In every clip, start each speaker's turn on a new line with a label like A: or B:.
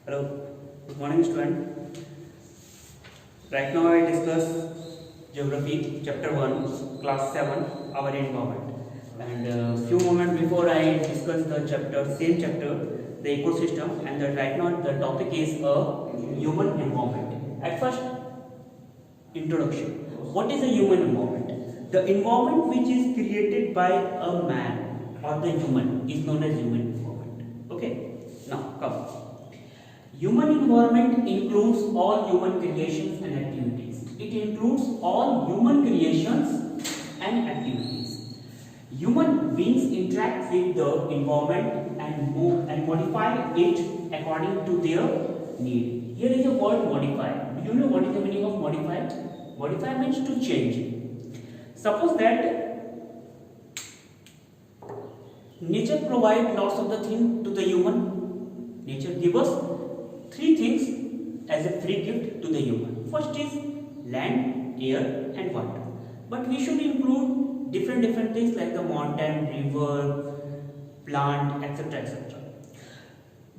A: Hello, good morning student. Right now I discuss Geography Chapter 1, Class 7, Our Environment. And few moments before I discuss the same chapter, the ecosystem, and right now the topic is a human environment. At first, introduction. What is a human environment? The environment which is created by a man or the human is known as human environment. Okay, now come. Human environment includes all human creations and activities. It includes all human creations and activities. Human beings interact with the environment and move and modify it according to their need. Here is a word modify. Do you know what is the meaning of modify? Modify means to change. Suppose that nature provides lots of the things to the human. Nature gives us three things as a free gift to the human. First is land, air and water. But we should include different things like the mountain, river, plant, etc.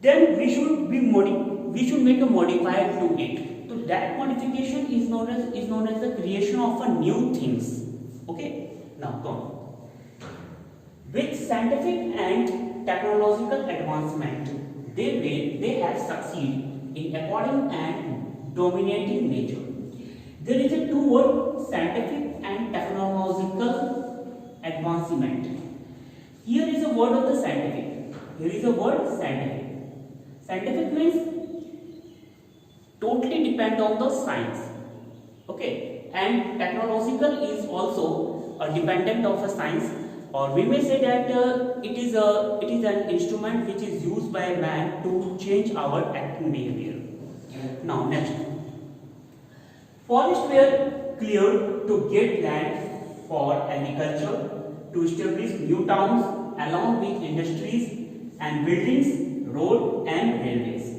A: Then we should make a modifier to it. So that modification is known as the creation of a new things. Okay. Now come. With scientific and technological advancement, they have succeeded in according and dominating nature. There is a two word scientific and technological advancement. Here is a word of the scientific. Here is a word scientific. Scientific means totally depend on the science. Okay, and technological is also a dependent of a science. Or we may say that it is an instrument which is used by a man to change our acting behavior. Now next, forests were cleared to get land for agriculture, to establish new towns along with industries and buildings, road and railways.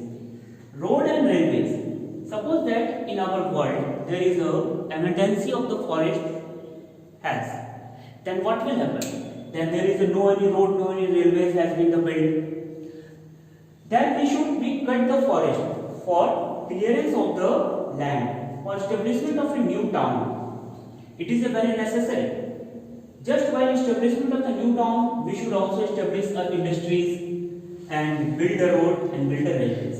A: Road and railways. Suppose that in our world there is a emergency of the forest has. Then what will happen? Then there is no any road, no any railways has been built. Then we should cut the forest for clearance of the land, for establishment of a new town. It is a very necessary. Just by establishment of the new town, we should also establish industries and build a road and build a railways.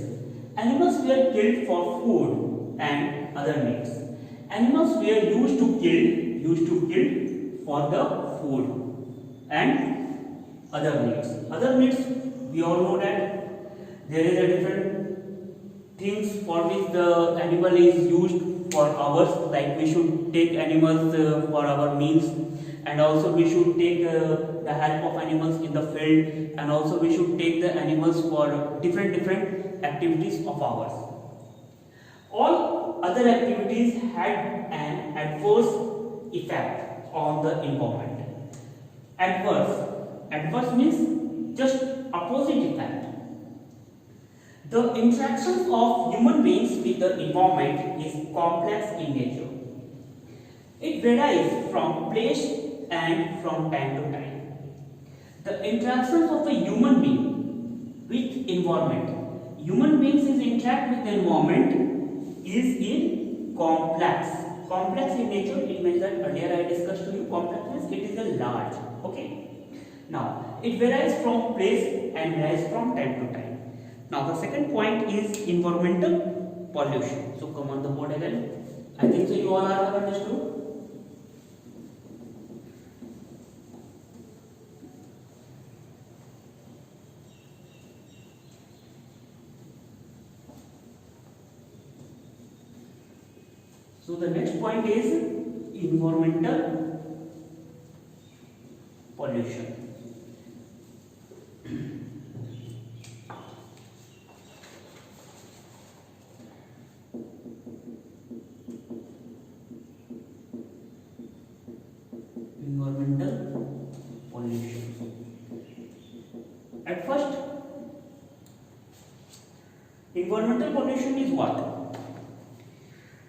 A: Animals were killed for food and other needs. Animals were used to kill for the food and other needs. Other needs, we all know that there is a different things for which the animal is used for ours. Like we should take animals for our meals, and also we should take the help of animals in the field, and also we should take the animals for different activities of ours. All other activities had an adverse effect on the environment. Adverse means just opposite effect. The interactions of human beings with the environment is complex in nature. It varies from place and from time to time. The interactions of a human being with environment. Human beings interact with the environment is in complex. Complex in nature, it means that earlier I discussed to you, complex means it is a large. Okay. Now, it varies from place and varies from time to time. Now, the second point is environmental pollution. So, come on the board again. I think so you all are understood. So, the next point is environmental pollution. Environmental pollution. At first, environmental pollution is what?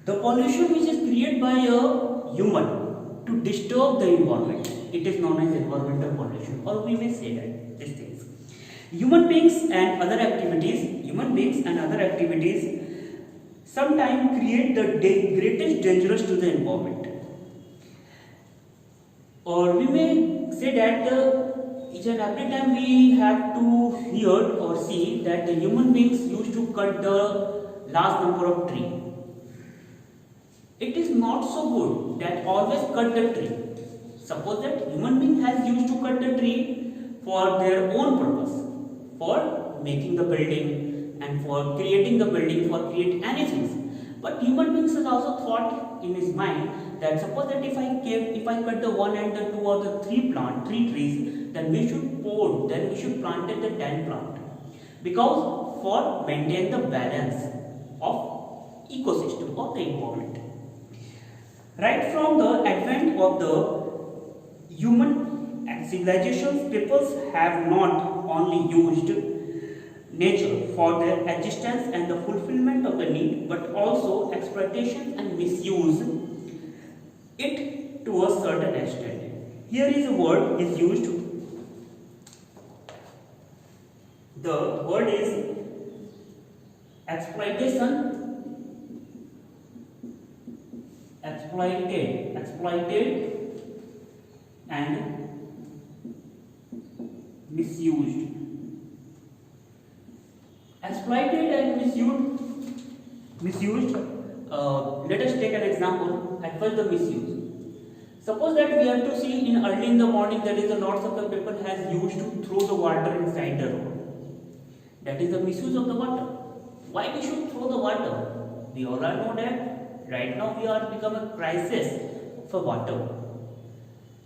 A: The pollution which is created by a human to disturb the environment. It is known as environmental pollution, or we may say that these things. Human beings and other activities human beings and other activities sometimes create the greatest dangers to the environment. Or we may say that each and every time we have to hear or see that the human beings used to cut the large number of trees. It is not so good that always cut the tree. Suppose that human being has used to cut the tree for their own purpose, for making the building and for creating the building, for create anything. But human beings has also thought in his mind that suppose that if I cut the one and the two or the three trees, then we should plant the 10 plant, because for maintain the balance of ecosystem of the environment. Right from the advent of the human and civilizations, peoples have not only used nature for their existence and the fulfillment of the need, but also exploitation and misuse it to a certain extent. Here is a word is used. The word is exploitation. Exploited and misused. Exploited and misused. Let us take an example. At first, the misuse. Suppose that we have to see in early in the morning, that is the lots of the people has used to throw the water inside the road. That is the misuse of the water. Why we should throw the water? We all know that right now we are become a crisis for water.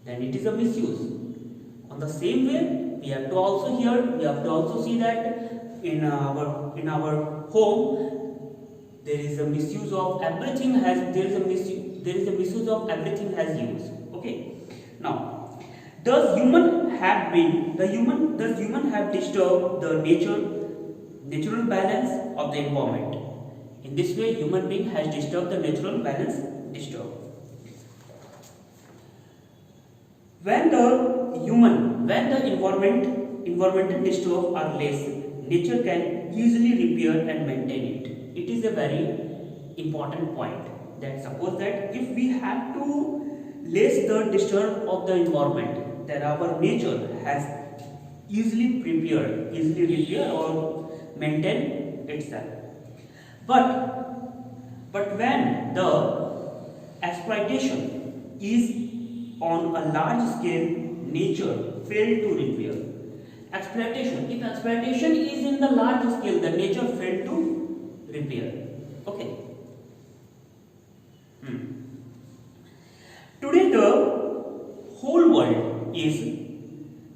A: Then it is a misuse. On the same way, we have to also see that in our home there is a misuse of everything there is a misuse of everything has use. Okay. Now, does human have disturbed the natural balance of the environment? In this way, human being has disturbed the natural balance. When the environmental disturb are less, nature can easily repair and maintain it. It is a very important point. That suppose that if we have to less the disturb of the environment, then our nature has easily repair or maintain itself. But when the exploitation is on a large scale, nature failed to repair. If exploitation is in the large scale, the nature failed to repair. Okay. Today the whole world is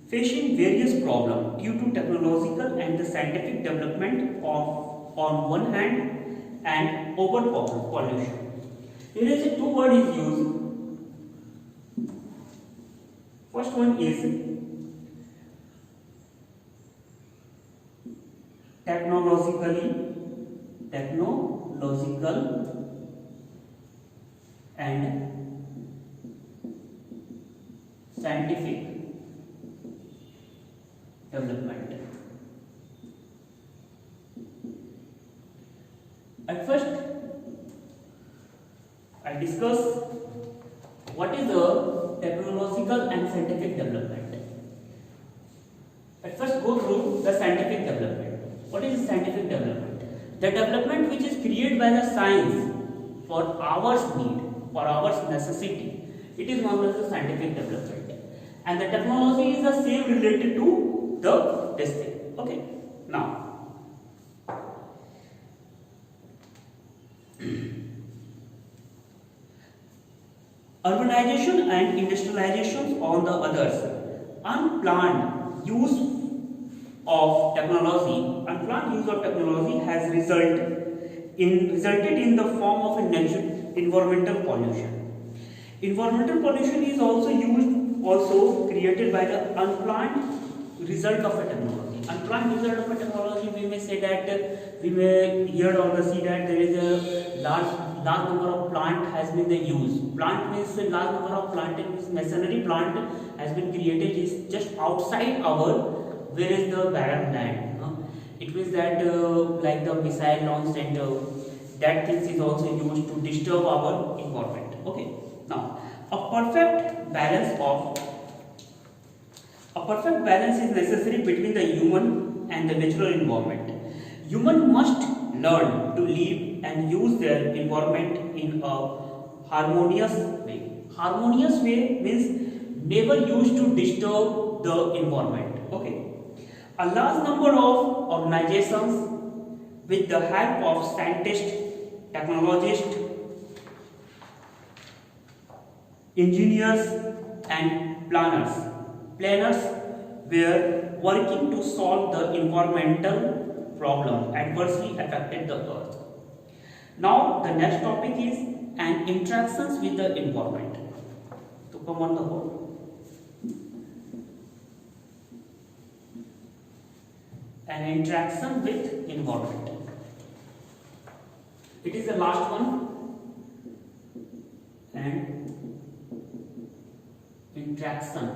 A: facing various problems due to technological and the scientific development on one hand and over pollution. Here is two words is used. First one is technological and scientific development. At first, I discuss what is the technological and scientific development. At first, go through the scientific development. What is the scientific development? The development which is created by the science for our need, for our necessity. It is known as the scientific development. And the technology is the same related to this thing. Okay. Now, urbanization and industrialization on the others. Unplanned use of technology has resulted in the form of environmental pollution. Environmental pollution is also created by the unplanned result of a technology. Unplanned result of a technology, we may say that we may hear or see that there is a large number of plant has been the use. Plant means a large number of plant, means masonry plant has been created is just outside our where is the barren land. It means that like the missile launch center, that things is also used to disturb our environment. Okay. Now, a perfect balance of a perfect balance is necessary between the human and the natural environment. Human must learn to live and use their environment in a harmonious way. Harmonious way means never used to disturb the environment. Okay. A large number of organizations, with the help of scientists, technologists, engineers and planners were working to solve the environmental problem adversely affected the earth. Now the next topic is an interactions with the environment. To come on the board. An interaction with environment. It is the last one. And interaction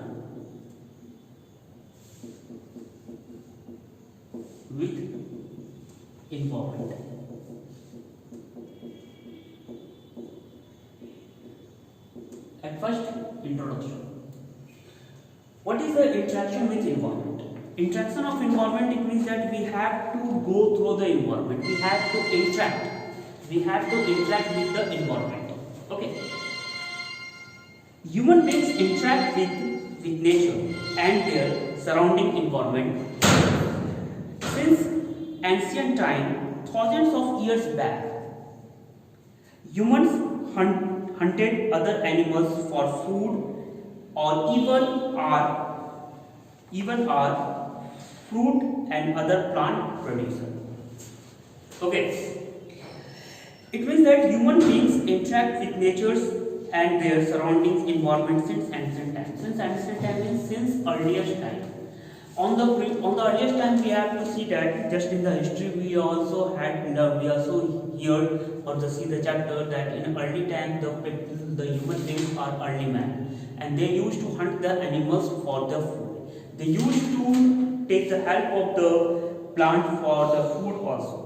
A: with environment. At first, introduction. What is the interaction with environment? Interaction of environment, it means that we have to go through the environment. We have to interact. We have to interact with the environment. Okay. Human beings interact with nature and their surrounding environment. Since ancient time, thousands of years back, humans hunted other animals for food, or even are fruit and other plant producer. Okay. It means that human beings interact with natures and their surroundings environment since ancient time. Since ancient time means since earliest time. On the earliest time, we have to see that just in the history we also hear or to see the chapter that in early time the human beings are early man, and they used to hunt the animals for the food. They used to take the help of the plant for the food also.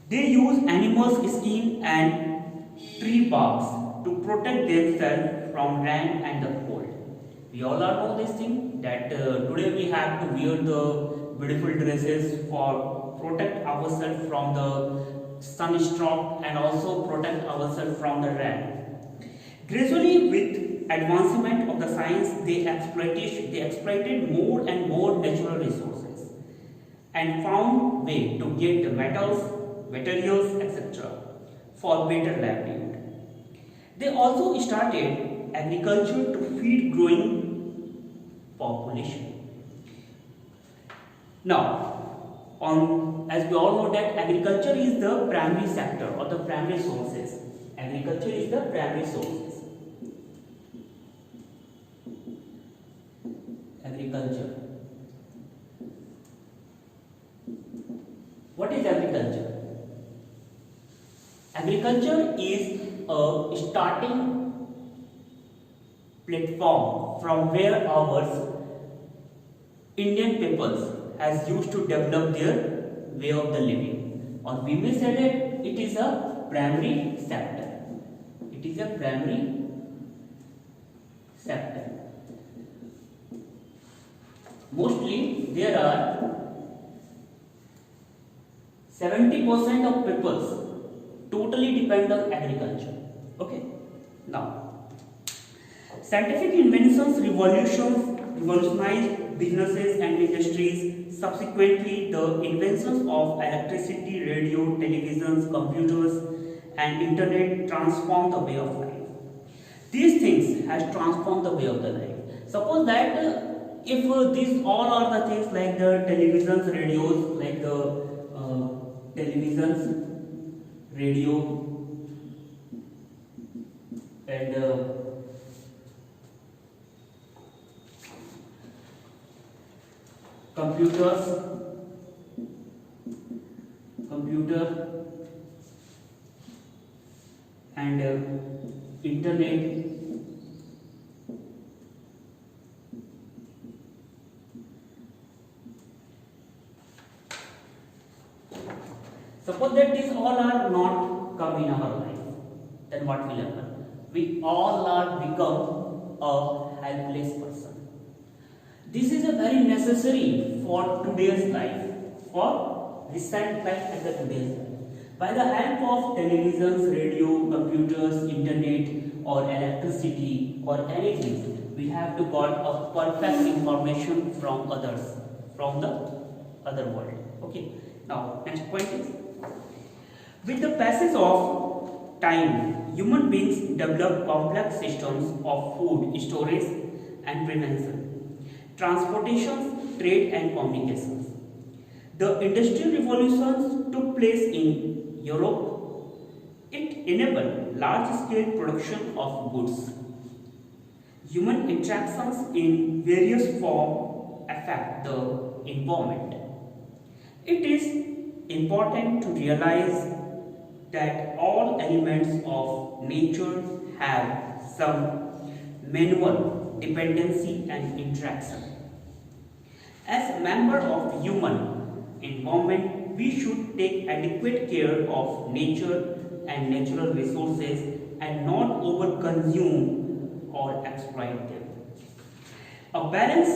A: They use animals' skin and tree barks to protect themselves from rain and the cold. We all know this thing that today we have to wear the beautiful dresses for protect ourselves from the sunstroke and also protect ourselves from the rain. Gradually, with advancement of the science, they exploited more and more natural resources and found way to get the metals, materials, etc. for better livelihood. They also started agriculture to feed growing population. Now, as we all know that agriculture is the primary sector or the primary sources. Agriculture is the primary sources. Agriculture. What is agriculture? Agriculture is a starting platform from where our Indian peoples has used to develop their way of the living, or we may say that it is a primary sector. It is a primary sector. Mostly there are 70% of peoples totally depend on agriculture. Okay. Now, scientific inventions revolutionized businesses and industries. Subsequently, the inventions of electricity, radio, televisions, computers, and internet transformed the way of life. These things has transformed the way of the life. Suppose that if these all are the things like the televisions, radios, like the televisions, radio, and computer and internet Suppose that these all are not come in our life, then what will happen? We all are become a helpless person. This is a very necessary for today's life, for recent life and the today's life. By the help of televisions, radio, computers, internet or electricity or anything, we have to got a perfect information from others, from the other world. Okay. Now next point is, with the passage of time, human beings develop complex systems of food storage and prevention, transportation, trade and communications. The industrial revolutions took place in Europe. It enabled large-scale production of goods. Human interactions in various forms affect the environment. It is important to realize that all elements of nature have some mutual dependency and interaction. As a member of the human environment, we should take adequate care of nature and natural resources and not overconsume or exploit them. A balance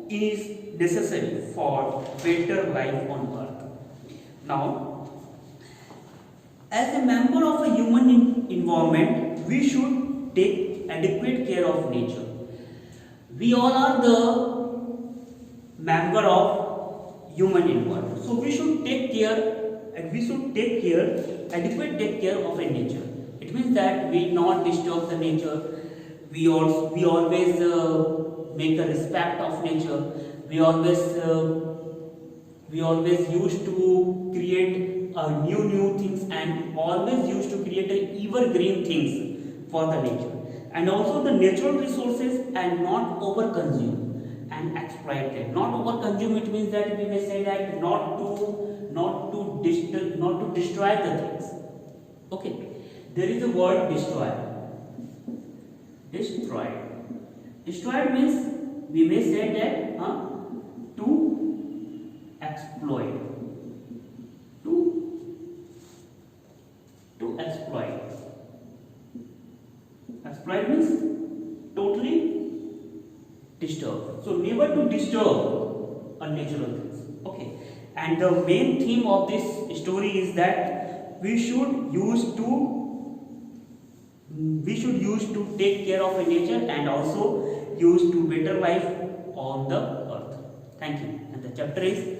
A: is necessary for better life on earth. Now, as a member of a human environment, we should take adequate care of nature. We all are the member of human environment, so we should take care and we should take care of a nature. It means that we not disturb the nature. We always make a respect of nature. We always used to create new things and always used to create evergreen things for the nature, and also the natural resources, and not overconsume and exploit them. Not overconsume, it means that we may say that not to destroy the things. Okay, there is a word destroy. Destroy means we may say that to exploit. To exploit. Exploit means totally disturb. So never to disturb unnatural things. Okay. And the main theme of this story is that we should use to take care of a nature and also use to better life on the earth. Thank you. And the chapter is